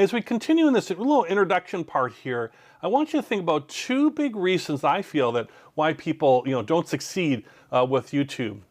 As we continue in this little introduction part here, I want you to think about two big reasons I feel that why people, don't succeed with YouTube.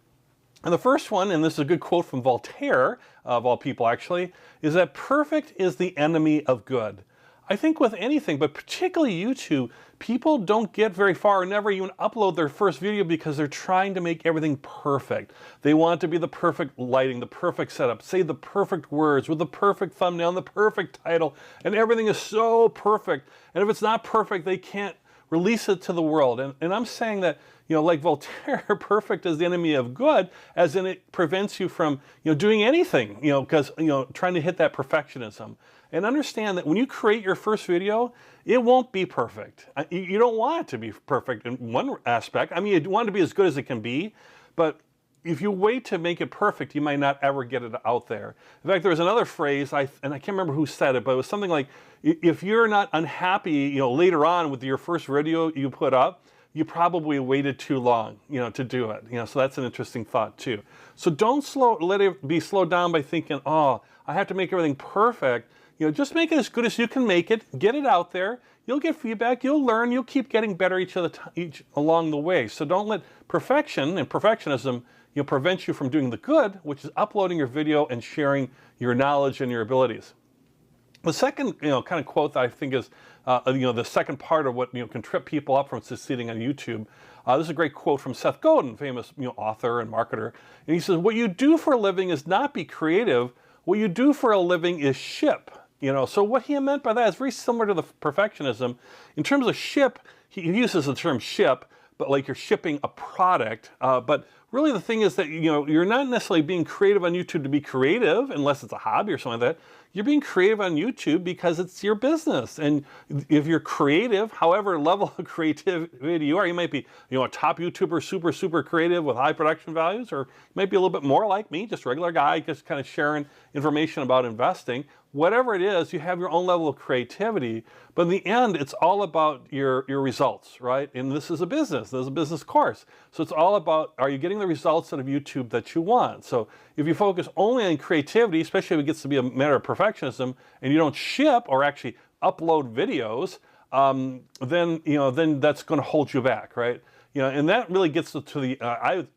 And the first one, and this is a good quote from Voltaire, of all people actually, is that perfect is the enemy of good. I think with anything, but particularly YouTube, people don't get very far or never even upload their first video because they're trying to make everything perfect. They want it to be the perfect lighting, the perfect setup, say the perfect words with the perfect thumbnail and the perfect title, and everything is so perfect. And if it's not perfect, they can't release it to the world. And I'm saying that, like Voltaire, perfect is the enemy of good, as in it prevents you from, doing anything, because, trying to hit that perfectionism. And understand that when you create your first video, it won't be perfect. You don't want it to be perfect in one aspect. I mean, you want it to be as good as it can be, but if you wait to make it perfect, you might not ever get it out there. In fact, there was another phrase, and I can't remember who said it, but it was something like, if you're not unhappy, later on with your first video you put up, you probably waited too long, to do it. So that's an interesting thought too. So don't let it be slowed down by thinking, oh, I have to make everything perfect. Just make it as good as you can make it, get it out there, you'll get feedback, you'll learn, you'll keep getting better each along the way. So don't let perfection and perfectionism prevent you from doing the good, which is uploading your video and sharing your knowledge and your abilities. The second kind of quote that I think is the second part of what can trip people up from succeeding on YouTube. This is a great quote from Seth Godin, famous author and marketer. And he says, "What you do for a living is not be creative. What you do for a living is ship." So what he meant by that is very similar to the perfectionism. In terms of ship, he uses the term ship, but like you're shipping a product. But really the thing is that, you're not necessarily being creative on YouTube to be creative, unless it's a hobby or something like that. You're being creative on YouTube because it's your business. And if you're creative, however level of creativity you are, you might be, a top YouTuber, super creative with high production values, or you might be a little bit more like me, just a regular guy, just kind of sharing information about investing. Whatever it is, you have your own level of creativity, but in the end, it's all about your results, right? And this is a business. This is a business course. So it's all about, are you getting the results out of YouTube that you want? So if you focus only on creativity, especially if it gets to be a matter of perfectionism, and you don't ship or actually upload videos, then that's going to hold you back, right? And that really gets to the,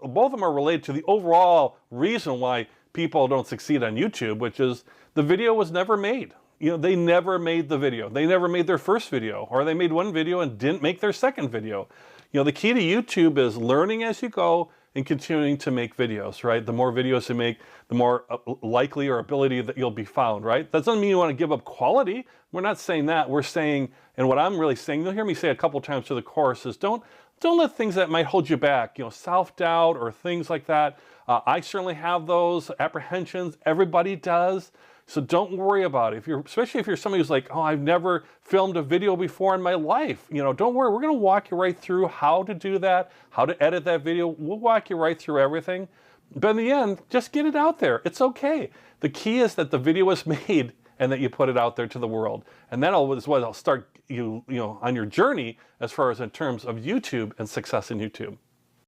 both of them are related to the overall reason why people don't succeed on YouTube, which is the video was never made. They never made the video. They never made their first video, or they made one video and didn't make their second video. The key to YouTube is learning as you go and continuing to make videos, right? The more videos you make, the more likely or ability that you'll be found, right? That doesn't mean you want to give up quality. We're not saying that. We're saying, and what I'm really saying, you'll hear me say a couple times through the course, is don't let things that might hold you back, self-doubt or things like that. I certainly have those apprehensions. Everybody does. So don't worry about it. Especially if you're somebody who's like, oh, I've never filmed a video before in my life. Don't worry. We're going to walk you right through how to do that, how to edit that video. We'll walk you right through everything. But in the end, just get it out there. It's okay. The key is that the video was made and that you put it out there to the world. And that is what will start you on your journey as far as in terms of YouTube and success in YouTube.